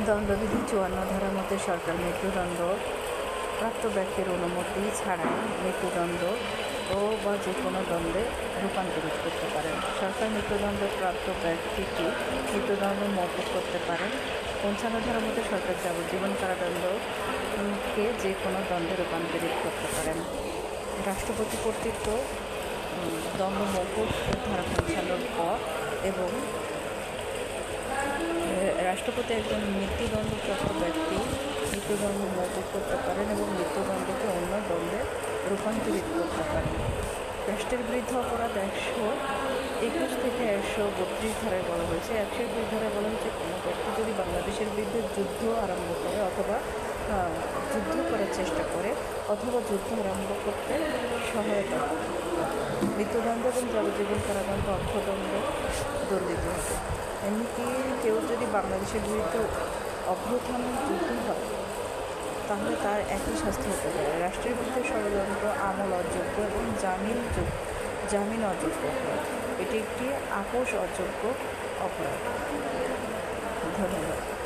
দণ্ডবিধি ৫৪ ধারার মধ্যে সরকার মৃত্যুদণ্ড প্রাপ্ত ব্যক্তির অনুমতি ছাড়াই মৃত্যুদণ্ড বা যে কোনো দণ্ডে রূপান্তরিত করতে পারেন। সরকার মৃত্যুদণ্ড প্রাপ্ত ব্যক্তিটি মৃত্যুদণ্ড মওকুফ করতে পারেন। ৫৫ ধারার মধ্যে সরকার যাবজ্জীবন কারাদণ্ডকে যে কোনো দণ্ডে রূপান্তরিত করতে পারেন। রাষ্ট্রপতি কর্তৃক দণ্ড মওকুফ ধারা ৫৫ ক এবং রাষ্ট্রপতি একজন মৃত্যুদণ্ডপ্রাপ্ত ব্যক্তি মৃত্যুদণ্ড মওকুফ করতে পারেন এবং মৃত্যুদণ্ডকে অন্য দণ্ডে রূপান্তরিত করতে পারেন। রাষ্ট্রের বিরুদ্ধে অপরাধ ১২১ থেকে ১৩২ ধারায় বলা হয়েছে। ১২১ ধারায় বলা হয়েছে কোনো ব্যক্তি যদি বাংলাদেশের বিরুদ্ধে যুদ্ধ আরম্ভ করে অথবা যুদ্ধ করার চেষ্টা করে অথবা যুদ্ধ আরম্ভ করতে সহায়তা করে, মৃত্যুদণ্ড এবং যাবজ্জীবন কারাদণ্ড অর্থদণ্ড দণ্ডিত হবে। এমনকি কেউ যদি বাংলাদেশের বিরুদ্ধে অভ্যুত্থান যুদ্ধ হয় তাহলে তার একই শাস্তি হতে পারে। রাষ্ট্রের বিরুদ্ধে ষড়যন্ত্র আমল অযোগ্য এবং জামিন অযোগ্য অপরাধ। এটি একটি আপোষ অযোগ্য অপরাধ। ধন্যবাদ।